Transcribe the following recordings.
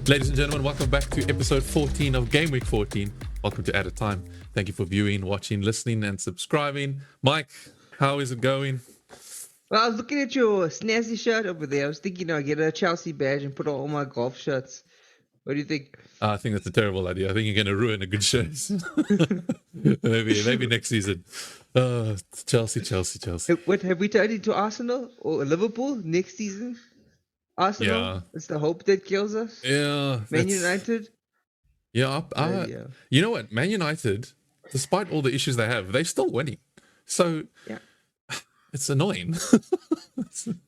Ladies and gentlemen, welcome back to episode 14 of Game Week 14. Welcome to At a Time. Thank you for viewing, watching, listening, and subscribing. Mike, how is it going? Well, I was looking at your snazzy shirt over there. I was thinking I'll get a Chelsea badge and put on all my golf shirts. What do you think? I think that's a terrible idea. I think you're going to ruin a good shirt. maybe next season. Chelsea. What, have we turned into Arsenal or Liverpool next season? Arsenal? Yeah. It's the hope that kills us? Yeah. Man United? Yeah, Yeah. You know what? Man United, despite all the issues they have, they're still winning. So Yeah. it's annoying.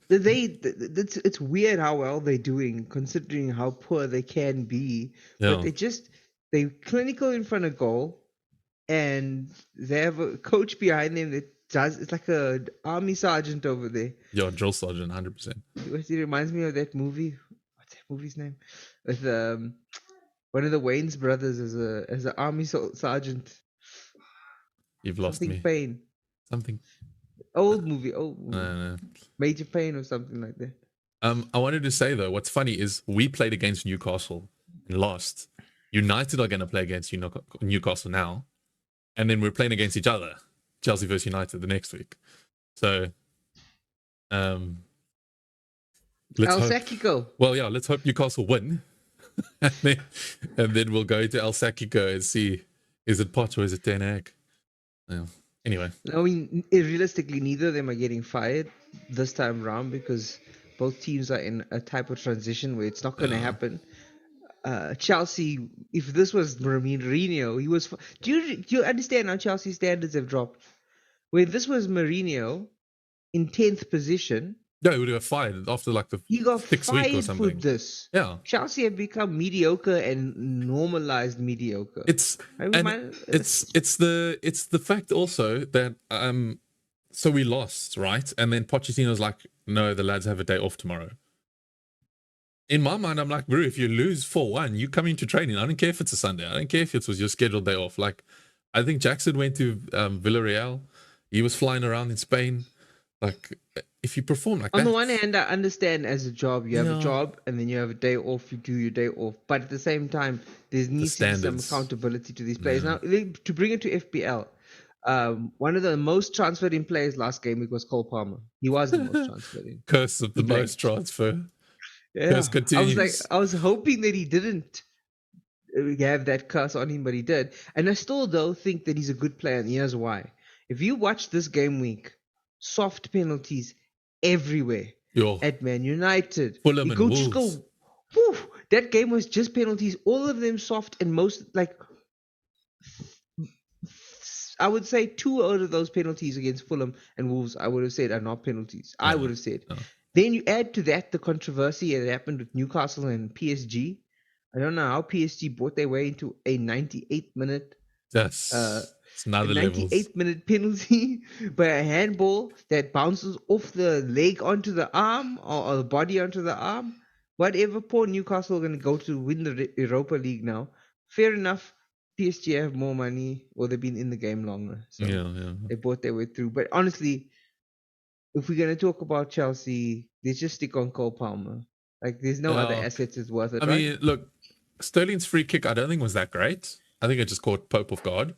It's weird how well they're doing considering how poor they can be. Yeah. But they're clinical in front of goal, and they have a coach behind them that it's like a army sergeant over there. Yeah, drill sergeant, 100%. It reminds me of that movie. What's that movie's name? With one of the Wayne's brothers as an army sergeant. You've lost Something me. Payne. Something. Old movie. No. Major Payne or something like that. I wanted to say though, what's funny is we played against Newcastle and lost. United are going to play against Newcastle now, and then we're playing against each other, Chelsea versus United, the next week. So, let's Sacico. Well, yeah, let's hope Newcastle win, and then we'll go to El Sacico and see, is it Poch or is it Ten Hag? Yeah. Anyway, I mean, realistically, neither of them are getting fired this time round because both teams are in a type of transition where it's not going to happen. Chelsea, if this was Mourinho, he was. Do you understand how Chelsea standards have dropped? Where this was Mourinho in 10th position. no, he would have fired after like the He got 6th week or fired something. for this. Yeah. Chelsea have become mediocre and normalized mediocre. It's the fact also that so we lost, right? And then Pochettino's like, no, the lads have a day off tomorrow. In my mind, I'm like, bro, if you lose 4-1, you come into training. I don't care if it's a Sunday. I don't care if it was your scheduled day off. Like, I think Jackson went to Villarreal. He was flying around in Spain. Like, if you perform like that. On the one hand, I understand as a job, you have a job and then you have a day off, you do your day off. But at the same time, there needs to be some accountability to these players. Now, to bring it to FPL, one of the most transferred in players last game was Cole Palmer. He was the most transferred in. Curse of the most transfer. Yeah. Curse continues. I was hoping that he didn't have that curse on him, but he did. And I still, though, think that he's a good player, and here's why. If you watch this game week, soft penalties everywhere at Man United. Fulham and Wolves. That game was just penalties, all of them soft, and most, like, I would say 2 out of those penalties against Fulham and Wolves, I would have said are not penalties. I would have said. Then you add to that the controversy that happened with Newcastle and PSG. I don't know how PSG brought their way into a 98-minute it's another 98-minute penalty by a handball that bounces off the leg onto the arm or the body onto the arm. Whatever, poor Newcastle are going to go to win the Europa League now. Fair enough. PSG have more money, or they've been in the game longer. So they brought their way through. But honestly, if we're going to talk about Chelsea, they just stick on Cole Palmer. Like, there's no other assets that's worth it. I mean, look, Sterling's free kick, I don't think was that great. I think it just caught Pope off guard.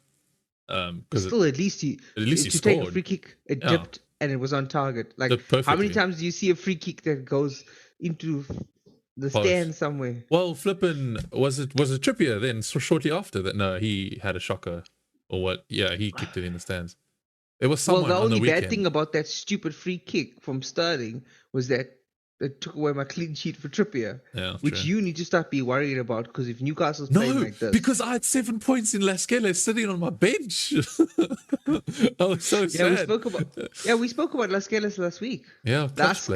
Still, at least he scored. Take a free kick, it dipped and it was on target. Like, how many times do you see a free kick that goes into the stand somewhere? Well, flipping, was it Trippier then shortly after that? No, he had a shocker or what? Yeah, he kicked it in the stands. It was someone the on the only weekend. bad thing about that stupid free kick from Sterling was that it took away my clean sheet for Trippier, which you need to start be worried about, because if Newcastle's playing like this... because I had 7 points in Lascelles sitting on my bench. I was so sad. We spoke about Lascelles last week. Yeah, last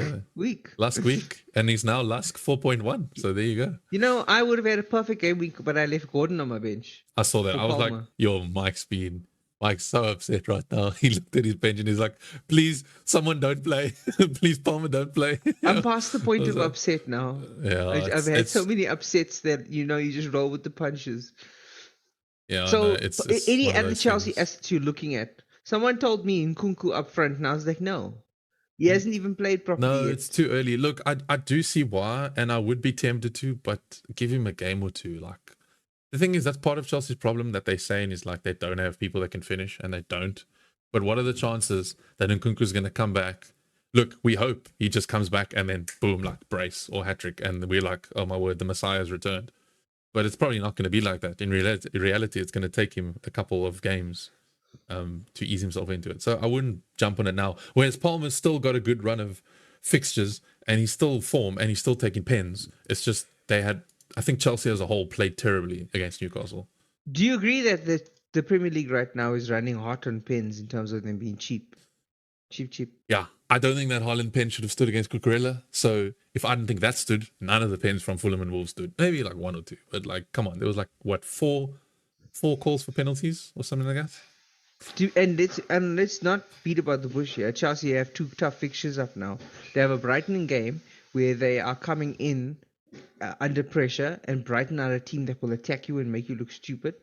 week. And he's now Lask 4.1. So there you go. You know, I would have had a perfect game week, but I left Gordon on my bench. I saw that. I was like, yo, Mike's so upset right now. He looked at his bench and he's like, please, someone don't play. Please, Palmer, don't play. I'm past the point of upset now. Yeah, I've had so many upsets that, you just roll with the punches. Yeah. So, any other Chelsea assets you're looking at? Someone told me Nkunku up front, and I was like, no. He hasn't even played properly No, yet. it's too early. Look, I do see why, and I would be tempted to, but give him a game or two. Like, the thing is, that's part of Chelsea's problem that they're saying is like they don't have people that can finish, and they don't. But what are the chances that Nkunku's going to come back? Look, we hope he just comes back and then boom, like brace or hat trick, and we're like, oh my word, the Messiah's returned. But it's probably not going to be like that. In reality, it's going to take him a couple of games to ease himself into it. So I wouldn't jump on it now. Whereas Palmer's still got a good run of fixtures and he's still form and he's still taking pens. It's just I think Chelsea as a whole played terribly against Newcastle. Do you agree that the Premier League right now is running hot on pens in terms of them being cheap? Cheap. Yeah, I don't think that Haaland pen should have stood against Cucurella. So if I didn't think that stood, none of the pens from Fulham and Wolves stood. Maybe like one or two. But like, come on, there was like, what, four calls for penalties or something like that? And let's not beat about the bush here. Chelsea have 2 tough fixtures up now. They have a Brighton game where they are coming in under pressure, and Brighton are a team that will attack you and make you look stupid.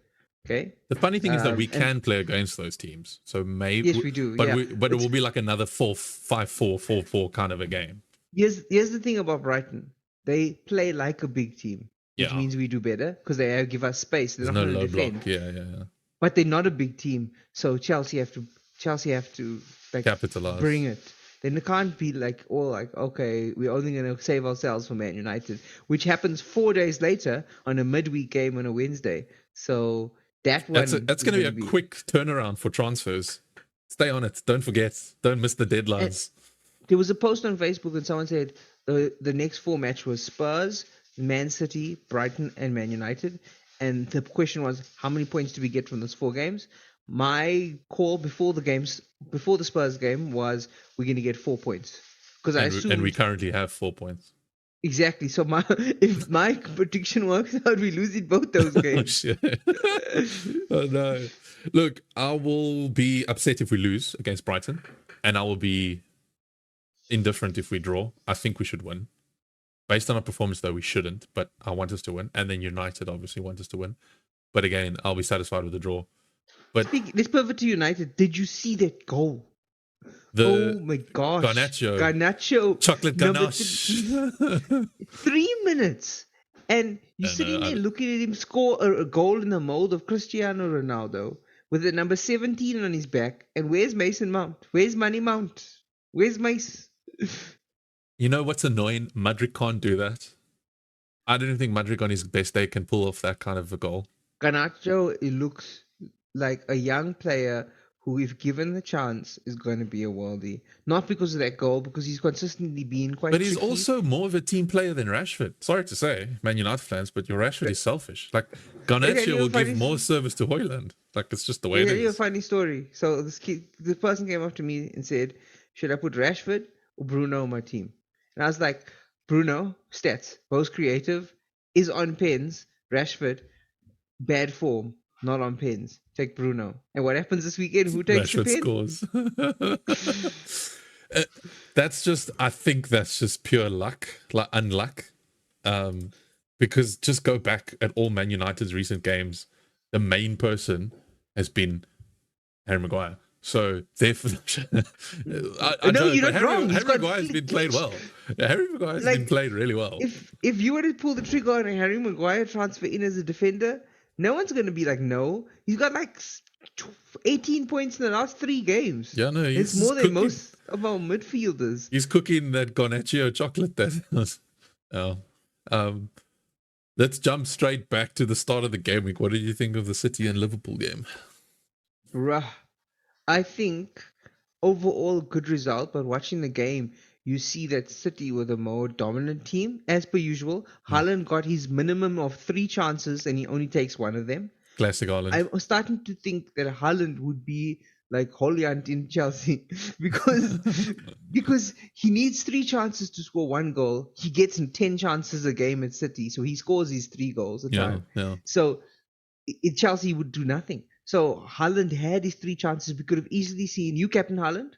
Okay. The funny thing is that we can play against those teams. So maybe yes, we do. But yeah. but it will be like another 4-5-4, 4-4 kind of a game. Here's the thing about Brighton. They play like a big team, which means we do better because they give us space. They're There's not no going to low defend. block. Yeah. But they're not a big team, so Chelsea have to like capitalize. Bring it. Then it can't be like all like, okay, we're only going to save ourselves for Man United, which happens 4 days later on a midweek game on a Wednesday. So that's going to be a quick turnaround for transfers. Stay on it. Don't forget. Don't miss the deadlines. And there was a post on Facebook and someone said the next 4 match was Spurs, Man City, Brighton, and Man United. And the question was, how many points do we get from those 4 games? My call before the Spurs game was we're going to get 4 points. Because I assumed, and we currently have 4 points. Exactly. So if my prediction works out, we lose in both those games. Oh, shit. Oh, no. Look, I will be upset if we lose against Brighton. And I will be indifferent if we draw. I think we should win. Based on our performance, though, we shouldn't. But I want us to win. And then United obviously want us to win. But again, I'll be satisfied with the draw. But let's pivot to United. Did you see that goal? Oh my gosh. Garnacho. Chocolate ganache. 3 minutes. And you're sitting there looking at him score a goal in the mold of Cristiano Ronaldo with the number 17 on his back. And where's Mason Mount? Where's Money Mount? Where's Mace? You know what's annoying? Madrid can't do that. I don't think Madrid on his best day can pull off that kind of a goal. Garnacho, it looks like a young player who, if given the chance, is going to be a worldie. Not because of that goal, because he's consistently been quite But he's tricky. also more of a team player than Rashford. Sorry to say, Man United fans, but your Rashford is selfish. Like, Garnacho will give more service to Højlund. Like, it's just the way it is. A funny story. So the person came up to me and said, should I put Rashford or Bruno on my team? And I was like, Bruno, stats, most creative, is on pens. Rashford, bad form, not on pens. Take Bruno. And what happens this weekend? Who takes Rashford the pen? Scores. I think that's just pure luck, like unluck. Because just go back at all Man United's recent games, the main person has been Harry Maguire. So therefore, you're not wrong. Harry Maguire has been played well. Harry Maguire has been played really well. If you were to pull the trigger on a Harry Maguire transfer in as a defender, no one's going to be like, no. He's got like 18 points in the last 3 games. Yeah, no, it's more than most of our midfielders. He's cooking that Garnacho chocolate. Let's jump straight back to the start of the game week. What did you think of the City and Liverpool game? I think overall good result, but watching the game, you see that City were the more dominant team, as per usual. Haaland got his minimum of 3 chances and he only takes 1 of them. Classic Haaland. I'm starting to think that Haaland would be like Højlund in Chelsea because he needs 3 chances to score 1 goal. He gets 10 chances a game at City, so he scores his 3 goals a time. Yeah. So Chelsea would do nothing. So Haaland had his 3 chances. We could have easily seen you, Captain Haaland.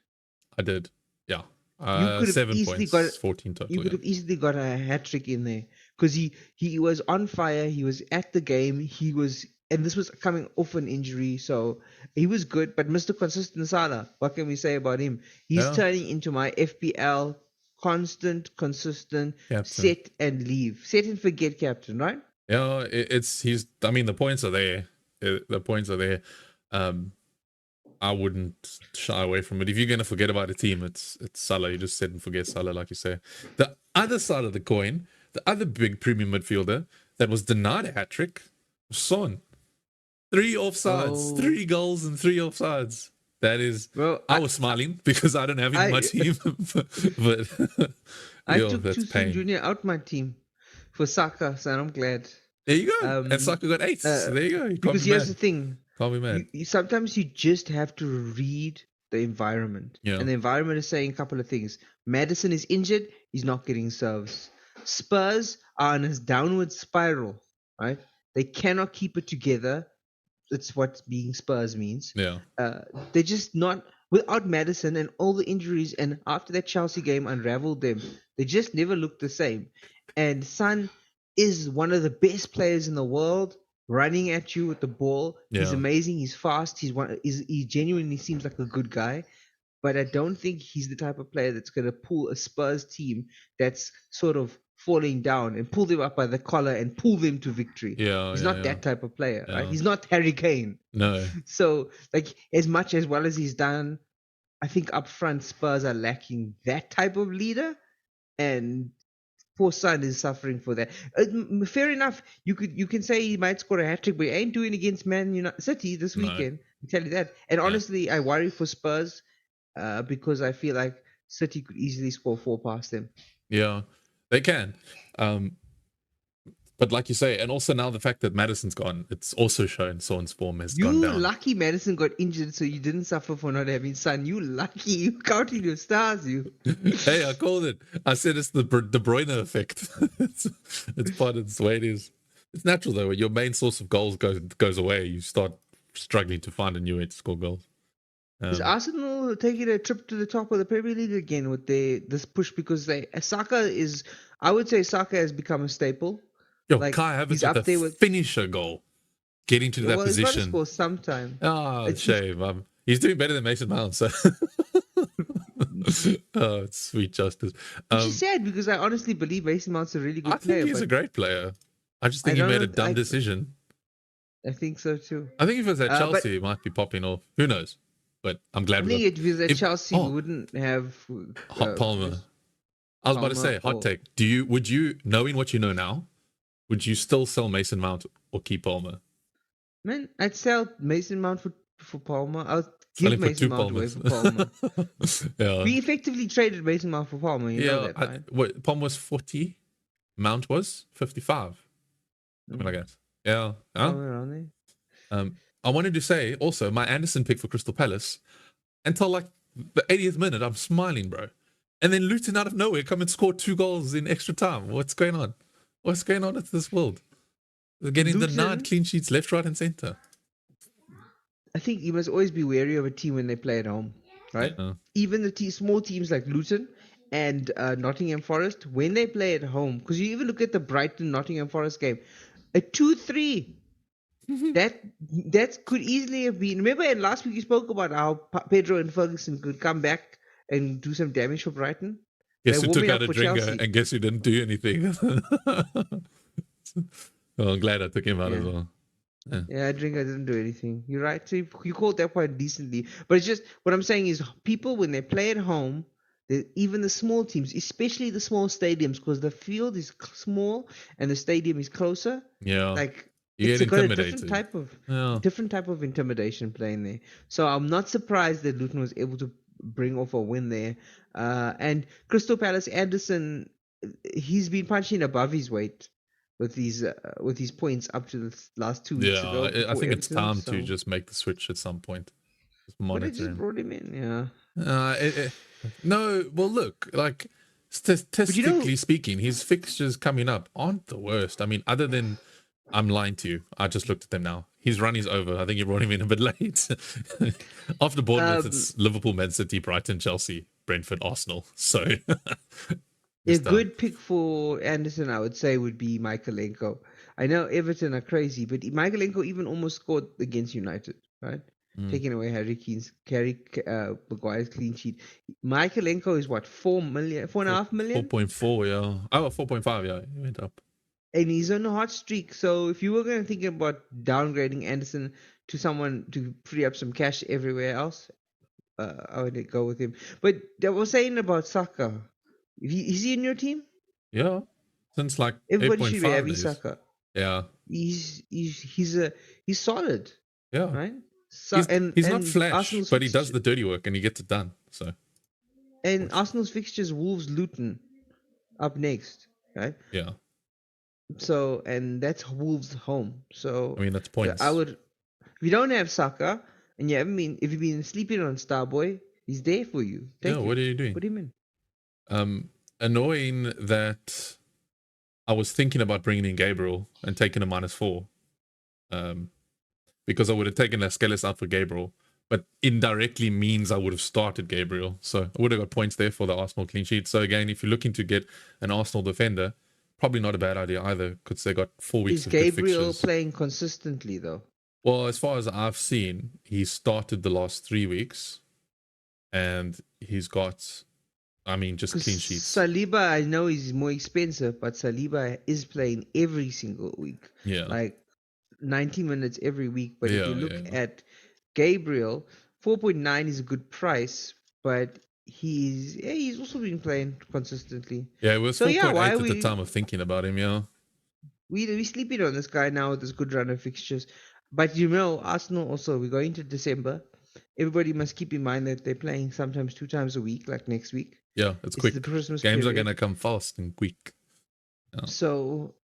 I did. Yeah. You could have 7 easily points, 14 total. You could have easily got a hat trick in there because he was on fire. He was at the game. He was and this was coming off an injury, so he was good. But Mr. Consistent Salah, what can we say about him? He's Yeah. turning into my FPL consistent, Captain. set and leave, set and forget captain, right? Yeah, I mean, the points are there. The points are there. I wouldn't shy away from it. If you're going to forget about a team, it's Salah. You just set and forget Salah, like you say. The other side of the coin, the other big premium midfielder that was denied a hat trick, Son. 3 offsides, Oh, 3 goals and 3 offsides. That is, well, I was smiling because I don't have him in my team, but I yo, took that's Toussaint pain. Jr. out my team for Saka, so I'm glad. There you go. And Um, Saka got 8. So there you go. You can't because be here's the mad. thing: Can't be mad. sometimes you just have to read the environment, Yeah. and the environment is saying a couple of things. Madison is injured; he's not getting serves. Spurs are on his downward spiral, right? They cannot keep it together. That's what being Spurs means. Yeah. They're just not without Madison and all the injuries. And after that Chelsea game unraveled them, they just never looked the same. And Son is one of the best players in the world, running at you with the ball. He's Yeah. amazing. He's fast. He genuinely seems like a good guy. But I don't think he's the type of player that's going to pull a Spurs team that's sort of falling down and pull them up by the collar and pull them to victory. Yeah. He's Yeah. not Yeah. that type of player, right? Yeah. He's not Harry Kane. No. So, like, as much as well as he's done, I think up front Spurs are lacking that type of leader, and poor Son is suffering for that. Fair enough. You can say he might score a hat trick, but he ain't doing against Man United City this No. weekend. I tell you that. And honestly, I worry for Spurs because I feel like City could easily score 4 past them. Yeah. They can. But like you say, and also now the fact that Madison's gone, it's also shown Son's form has gone You down. lucky Madison got injured, so you didn't suffer for not having Son. You lucky. You counting your stars, you. Hey, I called it. I said it's the De Bruyne effect. it's part of the way it is. It's natural though. When your main source of goals goes away, you start struggling to find a new way to score goals. Is Arsenal taking a trip to the top of the Premier League again with this push? Because I would say Saka has become a staple. Yo, Like, Kai Havertz he's with up there a with. finisher goal, getting to that Well, he's got to position. score sometime. Oh, It's- shame. He's doing better than Mason Mount. So, oh, it's sweet justice. Which is sad because I honestly believe Mason Mount's a really good I player. think he's a great player. I just think I he don't made a know- dumb decision. I think so too. I think if it was at But- Chelsea, it might be popping off. Who knows? But I'm glad I we think got if he was at Chelsea, we wouldn't have Palmer. I was about to say, hot take. Would you, knowing what you know now, would you still sell Mason Mount or keep Palmer? Man, I'd sell Mason Mount for Palmer. I'll Sell give him for Mason 2 Mount away Palmers. for Palmer. Yeah. We effectively traded Mason Mount for Palmer. You know that, right? What Palmer was 40, Mount was 55. Something like that. Yeah. Huh? Somewhere around there. I wanted to say also my Anderson pick for Crystal Palace until like the 80th minute. I'm smiling, bro. And then Luton out of nowhere come and score 2 goals in extra time. What's going on? What's going on with this world? They're getting denied clean sheets left, right, and center. I think you must always be wary of a team when they play at home, right? Yeah. Even the small teams like Luton and Nottingham Forest, when they play at home, because you even look at the Brighton Nottingham Forest game, a 2-3. That could easily have been. Remember, last week you spoke about how Pedro and Ferguson could come back and do some damage for Brighton. Guess They're who took warming out up a for drinker Chelsea. and guess who didn't do anything? Oh, I'm glad I took him out as well. Yeah, Drinker didn't do anything. You're right. So you called that point decently. But it's just, what I'm saying is, people, when they play at home, even the small teams, especially the small stadiums, because the field is small and the stadium is closer. Yeah. Like, You it's get got a intimidated. different type of intimidation playing there. So I'm not surprised that Luton was able to bring off a win there. And Crystal Palace, Anderson, he's been punching above his weight with these points up to the last 2 weeks ago. I think it's Everton, time to just make the switch at some point. Just But they monitor just him. brought him in, yeah. No, well, look, like statistically speaking, his fixtures coming up aren't the worst. I mean, other than, I'm lying to you, I just looked at them now. His run is over. I think you brought him in a bit late. After Bournemouth, it's Liverpool, Man City, Brighton, Chelsea, Brentford, Arsenal. So A good pick for Anderson, I would say, would be Michaelenko. I know Everton are crazy, but Mykolenko even almost scored against United, right? Taking away Harry Maguire's clean sheet. Mykolenko is what, 4 million, 4.5 million? 4.4, yeah. Oh, 4.5, yeah. It went up. And he's on a hot streak. So if you were going to think about downgrading Anderson to someone to free up some cash everywhere else, I would go with him. But I was saying about Saka. Is he in your team? Yeah. Since like Everybody should be 8.5 having days. Saka. Yeah. He's solid, Yeah. right? So He's not flash, Arsenal's but he does the dirty work and he gets it done. So Arsenal's fixtures: Wolves, Luton, up next, right? yeah. So and that's Wolves home. So I mean, that's points. I would, if you don't have Saka and if you've been sleeping on Starboy, he's there for you. Yeah, what are you doing? Put him in. Annoying that I was thinking about bringing in Gabriel and taking a -4. Because I would have taken Lascelles out for Gabriel, but indirectly means I would have started Gabriel. So I would have got points there for the Arsenal clean sheet. So again, if you're looking to get an Arsenal defender, probably not a bad idea either, because they got 4 weeks Is of good Gabriel fixtures. playing consistently though? Well, as far as I've seen, he started the last 3 weeks, and he's got, I mean, just clean sheets. Saliba, I know he's more expensive, but Saliba is playing every single week. Yeah. Like 90 minutes every week. But if you look at Gabriel, 4.9 is a good price, but he's also been playing consistently. Yeah, it was 4.8 at the time of thinking about him, yeah. We sleeping on this guy now with this good run of fixtures. But Arsenal also, we're going to December. Everybody must keep in mind that they're playing sometimes 2 times a week, like next week. Yeah, it's quick. The Christmas games period. Are going to come fast and quick. Yeah. So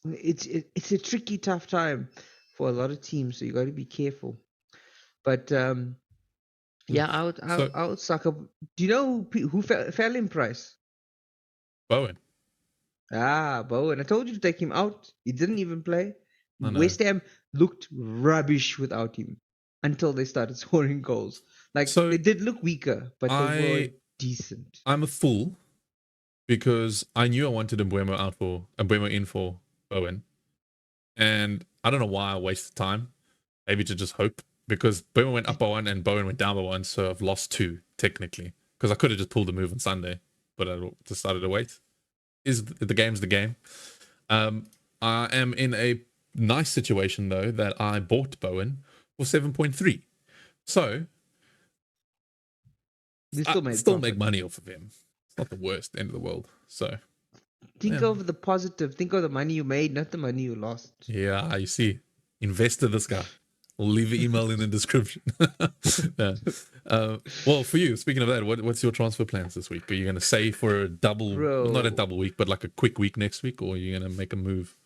it's a tricky, tough time for a lot of teams. So you got to be careful. But I would suck up. Do you know who fell in price? Bowen. Bowen. I told you to take him out. He didn't even play. West Ham looked rubbish without him until they started scoring goals. They did look weaker, but they were decent. I'm a fool because I knew I wanted Mbeumo in for Bowen, and I don't know why I wasted time. Maybe to just hope, because Mbeumo went up by 1 and Bowen went down by 1, so I've lost 2 technically. Because I could have just pulled the move on Sunday, but I decided to wait. The game's the game. I am in a nice situation though that I bought Bowen for 7.3, so I still make money off of him. It's not the worst end of the world. So think of the positive. Think of the money you made, not the money you lost. Yeah, you see, investor this guy. We'll leave the email in the description. Yeah. Well, for you, speaking of that, what's your transfer plans this week? Are you going to save for a double, well, not a double week, but like a quick week next week, or are you going to make a move?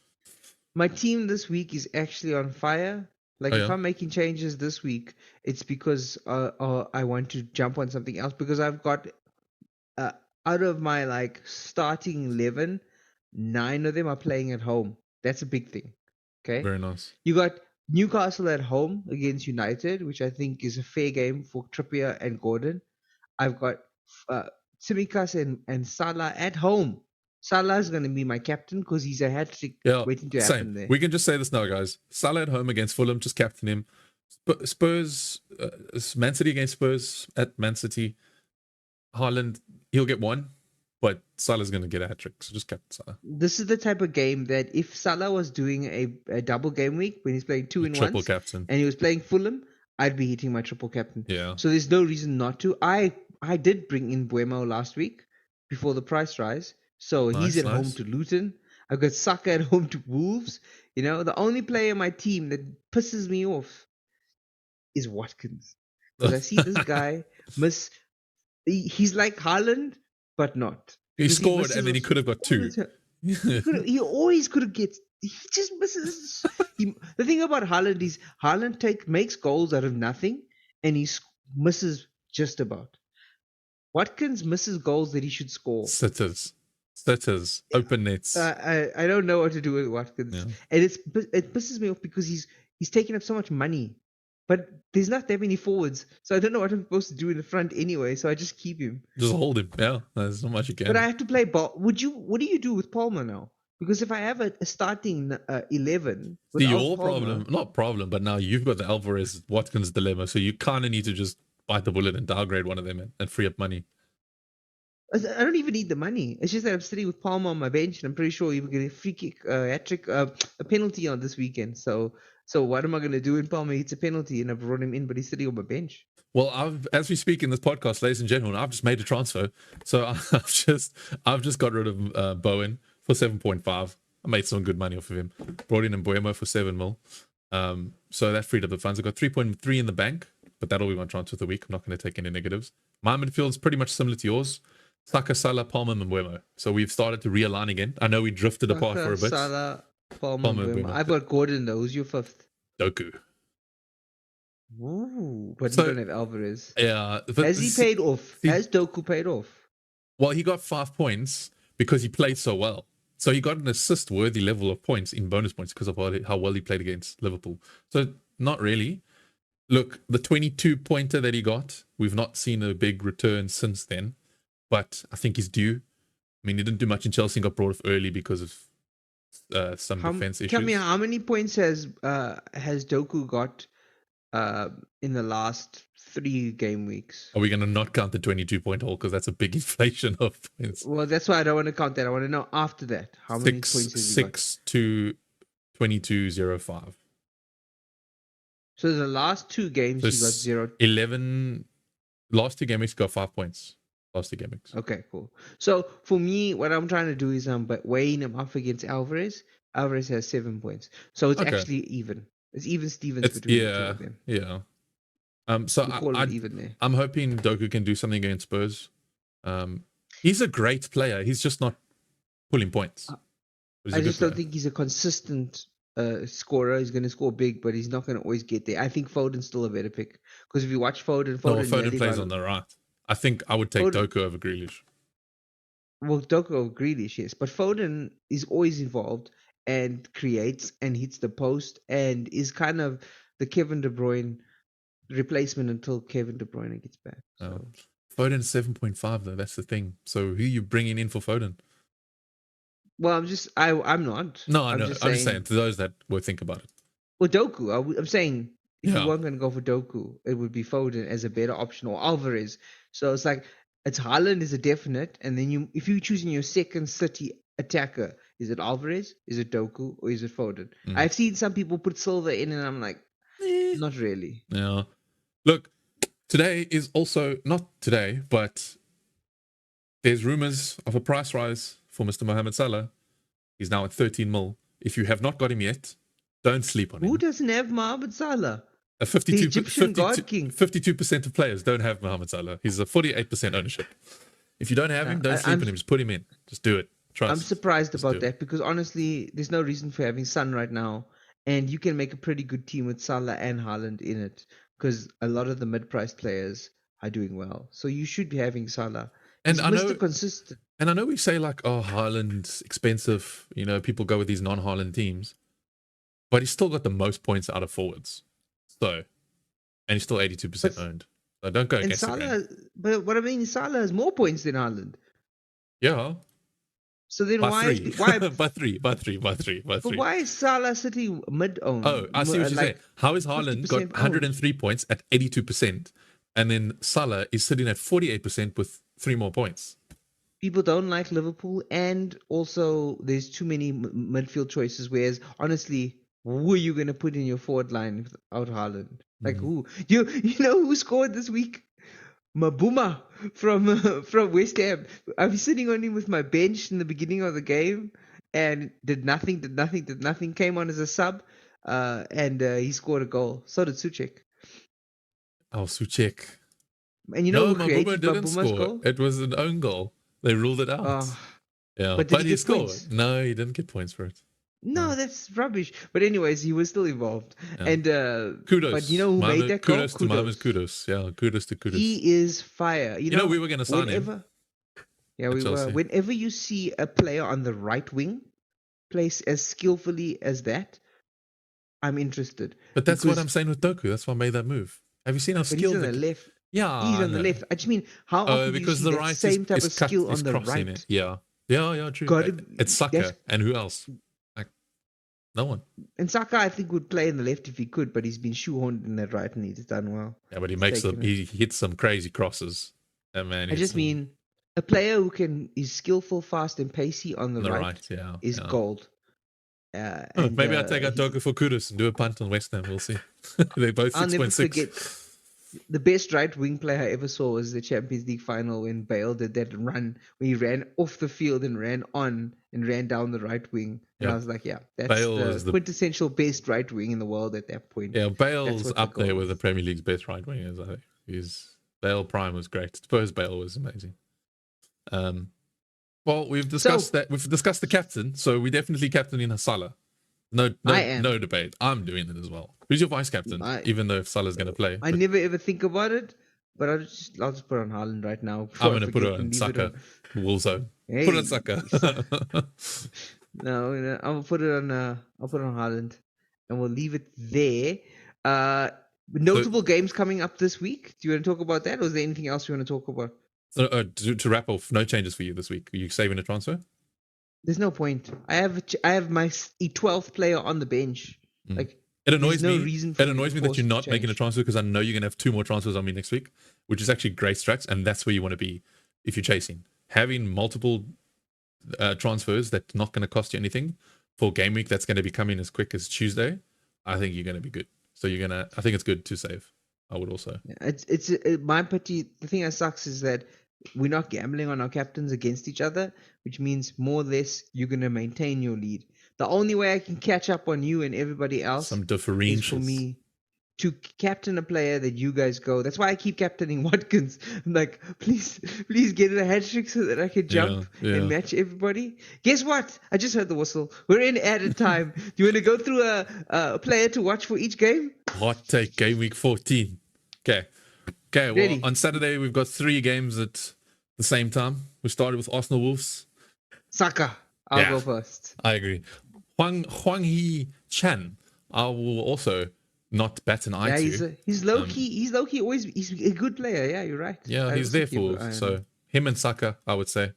My team this week is actually on fire. If I'm making changes this week, it's because I want to jump on something else, because I've got out of my starting 11, 9 of them are playing at home. That's a big thing. Okay. Very nice. You got Newcastle at home against United, which I think is a fair game for Trippier and Gordon. I've got Tsimikas and Salah at home. Salah is going to be my captain because he's a hat-trick waiting to happen there. We can just say this now, guys. Salah at home against Fulham, just captain him. Spurs, Man City against Spurs at Man City. Haaland, he'll get 1, but Salah's going to get a hat-trick, so just captain Salah. This is the type of game that if Salah was doing a double game week when he's playing 2 in 1 triple captain, and he was playing Fulham, I'd be hitting my triple captain. Yeah. So there's no reason not to. I did bring in Mbeumo last week before the price rise. So he's at home to Luton. I've got Saka at home to Wolves. The only player in my team that pisses me off is Watkins. Because I see this guy he's like Haaland, but not. He scored and then he could have got 2. He always could have get. He just misses. The thing about Haaland is Haaland makes goals out of nothing, and he misses just about. Watkins misses goals that he should score. Sitters, open nets. I don't know what to do with Watkins, and it pisses me off because he's taking up so much money, but there's not that many forwards, so I don't know what I'm supposed to do in the front anyway. So I just keep him. Just hold him. Yeah, there's not much you can. But I have to play ball. What do you do with Palmer now? Because if I have a starting 11 See, without your Palmer, problem, not problem, but now you've got the Alvarez Watkins dilemma, so you kind of need to just bite the bullet and downgrade one of them and free up money. I don't even need the money. It's just that I'm sitting with Palmer on my bench, and I'm pretty sure he'll get a free kick, hat trick, a penalty on this weekend. So what am I going to do when Palmer hits a penalty and I've brought him in, but he's sitting on my bench? Well, as we speak in this podcast, ladies and gentlemen, I've just made a transfer. So I've just got rid of Bowen for 7.5. I made some good money off of him. Brought in Mbeumo for 7 mil. So that freed up the funds. I got 3.3 in the bank, but that'll be my transfer of the week. I'm not going to take any negatives. My midfield is pretty much similar to yours. Saka, Salah, Palmer, Mbeumo. So we've started to realign again. I know we drifted apart for a bit. Salah, Palmer, Mbeumo. I've got Gordon though. Who's your fifth? Doku. Ooh, but you don't have Alvarez. Yeah. Has he paid off? Has Doku paid off? Well, he got 5 points because he played so well. So he got an assist-worthy level of points in bonus points because of how well he played against Liverpool. So not really. Look, the 22-pointer that he got, we've not seen a big return since then. But I think he's due. I mean, he didn't do much in Chelsea and got brought off early because of some defense issues. Tell me, how many points has Doku got in the last 3 game weeks? Are we going to not count the 22-point haul because that's a big inflation of points? Well, that's why I don't want to count that. I want to know after that how many points has he got? 6 to 22.05. So the last 2 games So he got 0. 11. Last 2 game weeks got 5 points. Last 2 game weeks. Okay, cool. So for me, what I'm trying to do is weighing him up against Alvarez. Alvarez has 7 points, so it's actually even. It's even Stevens between the two of them. Yeah. So I'm hoping Doku can do something against Spurs. He's a great player. He's just not pulling points. I just don't think he's a consistent scorer. He's going to score big, but he's not going to always get there. I think Foden's still a better pick because if you watch Foden plays on the right. I think I would take Doku over Grealish. Well, Doku over Grealish, yes. But Foden is always involved and creates and hits the post and is kind of the Kevin De Bruyne replacement until Kevin De Bruyne gets back. So. Foden's 7.5 though. That's the thing. So who are you bringing in for Foden? Well, I'm not. No, I know. I'm just saying to those that will think about it. Well, Doku, I'm saying if you weren't going to go for Doku, it would be Foden as a better option or Alvarez. So it's like Haaland is a definite, and then if you're choosing your second City attacker, is it Alvarez, is it Doku, or is it Foden? I've seen some people put Silva in, and I'm like, not really. Yeah. Look, today is also not today, but there's rumors of a price rise for Mr. Mohamed Salah. He's now at 13 mil. If you have not got him yet, don't sleep on him. Who doesn't have Mohamed Salah? A 52% of players don't have Mohamed Salah. He's a 48% ownership. If you don't have him, don't sleep on him. Just put him in. Just do it. Trust. I'm surprised about that because honestly, there's no reason for having Son right now. And you can make a pretty good team with Salah and Haaland in it because a lot of the mid-priced players are doing well. So you should be having Salah. And I know, consistent. And I know we say like, oh, Haaland's expensive. You know, people go with these non-Haaland teams. But he's still got the most points out of forwards. So, and he's still 82% owned. So don't go against Salah. But what I mean is Salah has more points than Haaland. Yeah. So then why by three. But why is Salah sitting mid-owned? Oh, I see what you're saying. How is Haaland got 103 points at 82%, and then Salah is sitting at 48% with 3 more points? People don't like Liverpool, and also there's too many midfield choices. Whereas, honestly, who are you going to put in your forward line without Haaland? Like who? You know who scored this week? Mbeumo from West Ham. I was sitting on him with my bench in the beginning of the game and did nothing. Came on as a sub, and he scored a goal. So did Souček. Oh, Souček. And you know who Mbeumo created didn't Mbeumo's score. goal? It was an own goal. They ruled it out. Yeah, but he scored. Points? No, he didn't get points for it. No, that's rubbish. But anyways, he was still involved. Yeah. And kudos. But you know who made that goal? Kudos. Yeah, kudos to Kudos. He is fire. You know we were going to sign him. Yeah, we were. Whenever you see a player on the right wing play as skillfully as that, I'm interested. But that's what I'm saying with Doku. That's why I made that move. Have you seen how skilled? He's on the left. Yeah, he's on the left. I just mean, how often do you see the right same type of skill on the right? Yeah. Yeah, true. Gotta, It's that's, Saka, and who else? Like no one. and Saka, I think, would play in the left if he could, but he's been shoehorned in that right, and he's done well. Yeah, but he He's makes taken it. he hits some crazy crosses. And man, I it's just mean a player who is skillful, fast, and pacey on the on the right, right. Yeah, is yeah. gold. And Maybe I'll take out Doku for Kudus and do a punt on West Ham. We'll see. They're both I'll never 6.6. forget the best right wing play I ever saw was the Champions League final when Bale did that run where he ran off the field and ran on and ran down the right wing. And I Yep. was like, yeah, that's Bale the was the quintessential best right wing in the world at that point. yeah. That's Bale's what the up there goal with the is. Premier League's best right wingers. I think Bale Prime was great. Spurs Bale was amazing. Well, we've discussed that. We've discussed the captain, so we definitely captaining Salah. I am. No debate. I'm doing it as well. Who's your vice captain? Even though Salah's going to play, I never ever think about it, but I'll just put on Haaland right now. I'm going to put it on Saka. Also, Hey, put it on Saka. no, I'll put it on. I'll put it on Haaland, and we'll leave it there. Notable games coming up this week. Do you want to talk about that, or is there anything else you want to talk about? So, to wrap off, no changes for you this week. Are you saving a transfer? There's no point. I have my 12th player on the bench. Like it annoys no me. Reason for it annoys me that you're not making a transfer because I know you're gonna have 2 more transfers on me next week, which is actually great strats, and that's where you want to be if you're chasing. Having multiple transfers that's not going to cost you anything for game week that's going to be coming as quick as Tuesday. I think you're going to be good. So I think it's good to save. I would also. It's my pity. The thing that sucks is that we're not gambling on our captains against each other, which means more or less you're going to maintain your lead. The only way I can catch up on you and everybody else is for me to captain a player that you guys go. That's why I keep captaining Watkins. I'm like, please get a hat trick so that I can jump and match everybody. Guess what? I just heard the whistle. We're in added time. Do you want to go through a player to watch for each game? Hot take, game week 14. Okay. Well, on Saturday, we've got 3 games at the same time. We started with Arsenal Wolves. Saka. I'll go first. I agree. Hwang Hee Chan. I will also not bat an eye to. He's low key. He's low key. Always. He's a good player. Yeah, you're right. Yeah, he's there for. So him and Saka, I would say.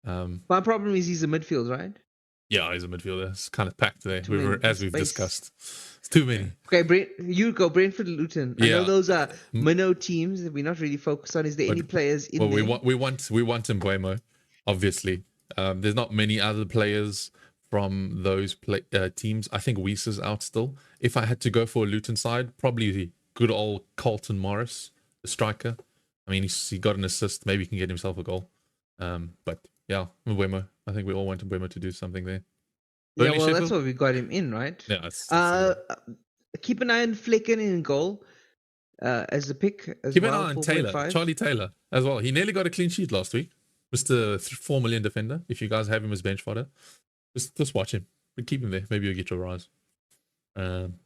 My problem is he's a midfield, right? Yeah, he's a midfielder. It's kind of packed there. We've discussed. It's too many. Okay, you go Brentford, Luton. I know those are minnow teams that we're not really focused on. Is there any players in there? We want Mbeumo, obviously. There's not many other players from those teams. I think Weiss is out still. If I had to go for a Luton side, probably the good old Carlton Morris, the striker. I mean, he got an assist. Maybe he can get himself a goal. But yeah, Mbeumo. I think we all want Mbeumo to do something there. Burnley, Sheffield? That's what we got him in, right? Yeah. Keep an eye on Flecken in goal as a pick. Keep an eye on Taylor, Charlie Taylor as well. He nearly got a clean sheet last week. Mr. 4 million defender. If you guys have him as bench fodder, just watch him. But keep him there. Maybe you'll get your rise.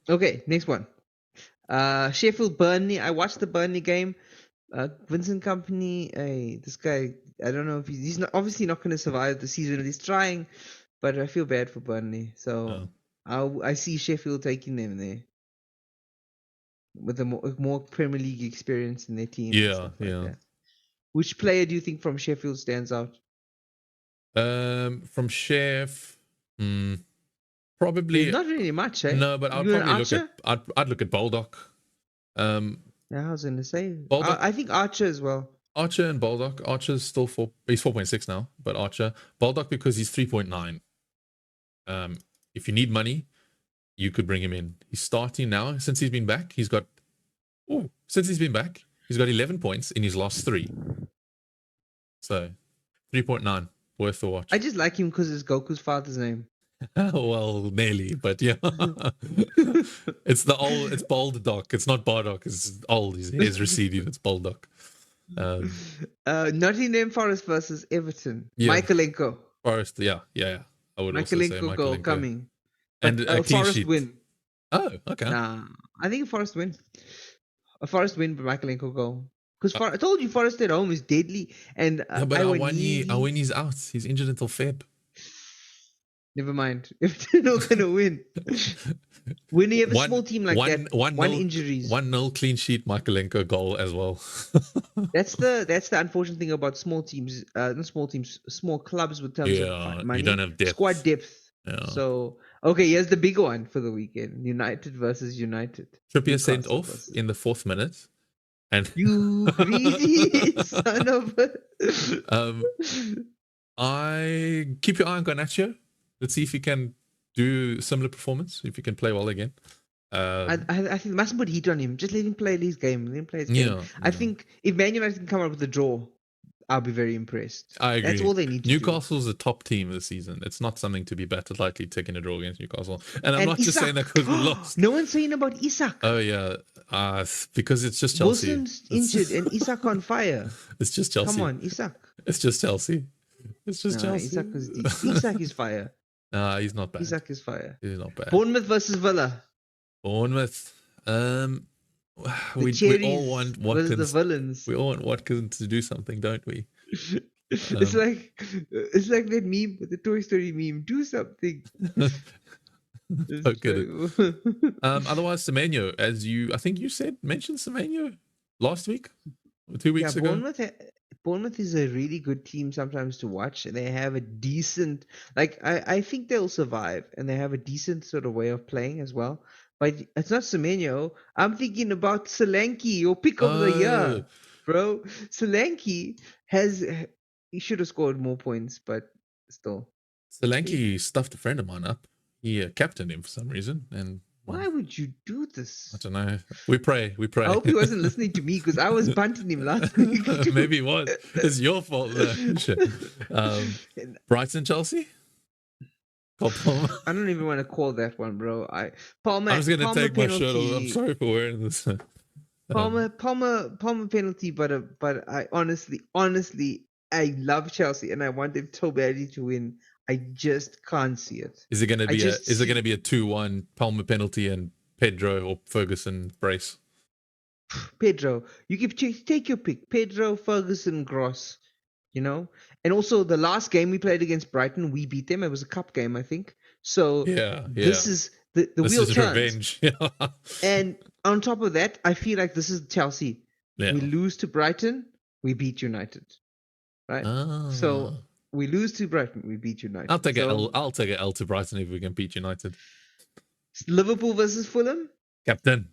Okay, next one. Sheffield Burnley. I watched the Burnley game. Vincent Kompany, this guy, I don't know if he's obviously not going to survive the season. He's trying, but I feel bad for Burnley. So I see Sheffield taking them there with a more Premier League experience in their team. Yeah. Which player do you think from Sheffield stands out? From Chef, probably not really much. No, but I'd look at Baldock. I was going to say I think Archer as well. Archer and Baldock. Archer's still he's 4.6 now, but Archer. Baldock because he's 3.9. If you need money, you could bring him in. He's starting now. Since he's been back, he's got 11 points in his last 3. So 3.9, worth a watch. I just like him because it's Goku's father's name. Well, nearly, but yeah. It's Baldock. It's not Bardock. It's old. His hair's receding. It's Baldock. Nottingham Forest versus Everton. Yeah. Mykolenko. Forest, yeah. I would also say Mykolenko goal coming. And a clean Forest sheet. Win. Oh, okay. Nah, I think a Forest win. A Forest win, but Mykolenko goal. Because I told you Forest at home is deadly. And but Awani's out. He's injured until Feb. Never mind. Everton are gonna win. When you have a small team like that, one nil, injuries. 1-0 clean sheet, Michaelenko goal as well. That's the unfortunate thing about small teams, not small teams, small clubs with terms of Yeah, money. you don't have depth. Squad depth. Yeah. So okay, here's the bigger one for the weekend: United versus United. Trippier sent Newcastle off versus in the 4th minute, and you greedy son of a. I keep your eye on Garnacho. Let's see if he can do similar performance. If he can play well again. I think mustn't put heat on him. Just let him play his game. Let him play his game. Yeah, I think if Man United can come up with a draw, I'll be very impressed. I agree. That's all they need to Newcastle's a top team this season. It's not something to be battered lightly taking a draw against Newcastle. And I'm not just saying that because we lost. No one's saying about Isak. Oh, yeah. Because it's just Chelsea. Wilson's injured and Isak on fire. It's just Chelsea. Come on, Isak. It's just Chelsea. It's just Chelsea. Isak is Isak is fire. Nah, he's not bad. Isak is fire. He's not bad. Bournemouth versus Villa. Bournemouth. We all want Watkins. The villains. We all want Watkins to do something, don't we? It's like that meme, the Toy Story meme. Do something. Okay. Otherwise, Semenyo, I think you mentioned Semenyo last week or 2 weeks ago. Bournemouth is a really good team sometimes to watch. They have a decent, I think they'll survive, and they have a decent sort of way of playing as well. But it's not Semenyo. I'm thinking about Solanke, your pick of the year, bro. Solanke he should have scored more points, but still. Solanke stuffed a friend of mine up. He captained him for some reason, and why would you do this? I don't know. We pray. I hope he wasn't listening to me because I was bunting him last week. Maybe he was. It's your fault. Brighton, Chelsea. I don't even want to call that one, bro. Palmer. I'm just gonna take penalty. my shirt off. I'm sorry for wearing this. Palmer penalty, but I honestly, I love Chelsea and I want them so badly to win. I just can't see it. Is it gonna be a 2-1 Palmer penalty and Pedro or Ferguson brace? Pedro, you take your pick. Pedro, Ferguson, Gross. And also the last game we played against Brighton, we beat them. It was a cup game, I think. So this is the wheel turns. Revenge. And on top of that, I feel like this is Chelsea. Yeah. We lose to Brighton, we beat United, right? So we lose to Brighton, we beat United. I'll take an L to Brighton if we can beat United. Liverpool versus Fulham. Captain,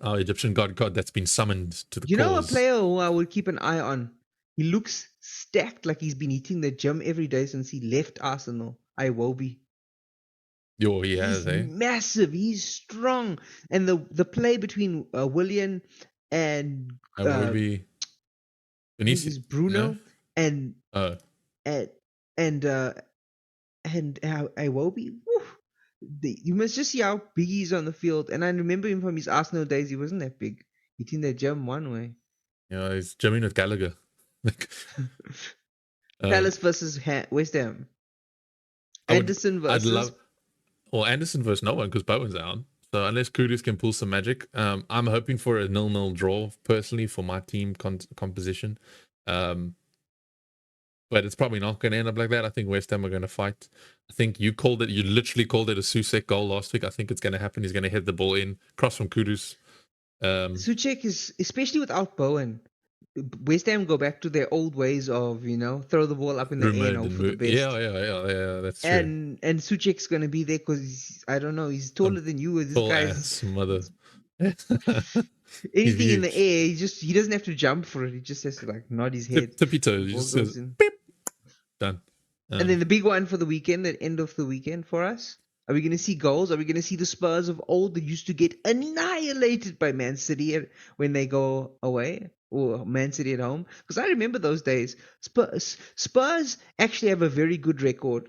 our Egyptian god that's been summoned to the cause. You know a player who I would keep an eye on? He looks stacked, like he's been eating the gym every day since he left Arsenal. Iwobi. He has, he's massive. He's strong, and the play between Willian and Iwobi, Vinicius, Bruno, and Iwobi. You must just see how big he's on the field. And I remember him from his Arsenal days. He wasn't that big. Eating the gym one way. Yeah, he's gymming with Gallagher. Palace versus West Ham. Anderson versus no one because Bowen's out. So unless Kudus can pull some magic, I'm hoping for a 0-0 draw personally for my team composition. But it's probably not going to end up like that. I think West Ham are going to fight. I think you literally called it a Soucek goal last week. I think it's going to happen. He's going to head the ball in, cross from Kudus. Soucek is, especially without Bowen, West Ham go back to their old ways of, throw the ball up in the air and hope for the best. Yeah, that's true. And Soucek's going to be there because, I don't know, he's taller than you. This guy's mother. Anything in the air, he doesn't have to jump for it. He just has to nod his head. Tippy toes. He just says, beep. Done. And then the big one for the weekend, at end of the weekend for us. Are we going to see goals? Are we going to see the Spurs of old that used to get annihilated by Man City when they go away? Or Man City at home? Because I remember those days. Spurs actually have a very good record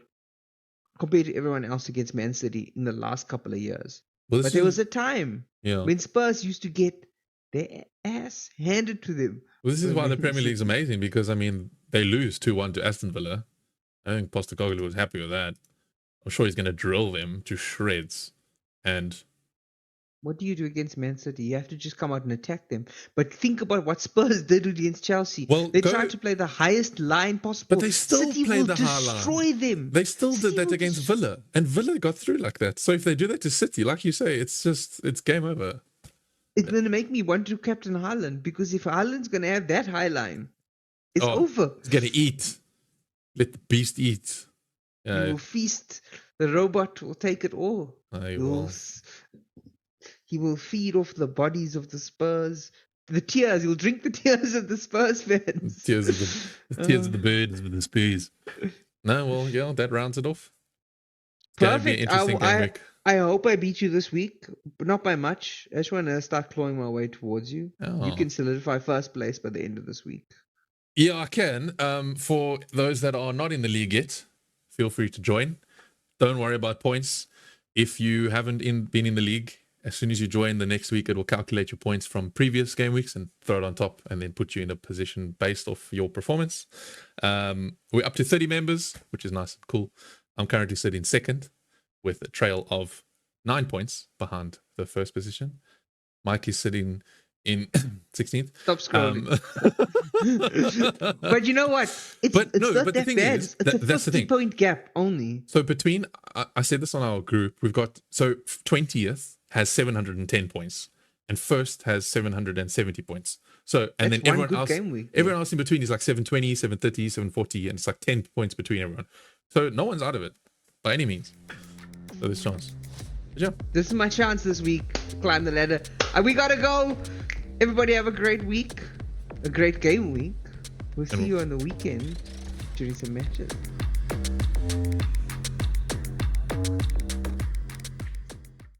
compared to everyone else against Man City in the last couple of years. But there was a time when Spurs used to get their ass handed to them. Well, this is why the Premier League is amazing because, they lose 2-1 to Aston Villa. I think Postecoglou was happy with that. I'm sure he's going to drill them to shreds. And What do you do against Man City? You have to just come out and attack them. But think about what Spurs did against Chelsea. Well, They tried to play the highest line possible. But they still City play will the high line. destroy them. They still City did that will against Villa, and Villa got through like that. So if they do that to City, like you say, it's game over. It's going to make me want to captain Haaland, because if Haaland's going to have that high line, it's over. He's going to eat. Let the beast eat. He will feast. The robot will take it all. He will feed off the bodies of the Spurs. The tears. He'll drink the tears of the Spurs fans. Tears of the birds with the Spurs. No, well, yeah, that rounds it off. Perfect. I hope I beat you this week, but not by much. I just want to start clawing my way towards you. Oh. You can solidify first place by the end of this week. Yeah, I can. For those that are not in the league yet, feel free to join. Don't worry about points. If you haven't been in the league, as soon as you join the next week, it will calculate your points from previous game weeks and throw it on top and then put you in a position based off your performance. We're up to 30 members, which is nice and cool. I'm currently sitting second with a trail of 9 points behind the first position. Mike is sitting in 16th. Stop scrolling. But you know what? It's not that bad. It's a 50-point gap only. So between, I said this on our group, we've got, so 20th has 710 points and first has 770 points. So, and that's then everyone else in between is like 720, 730, 740, and it's like 10 points between everyone. So no one's out of it by any means. So there's a chance. But yeah. This is my chance this week to climb the ladder. We gotta go. Everybody have a great week. A great game week. We'll see you on the weekend during some matches.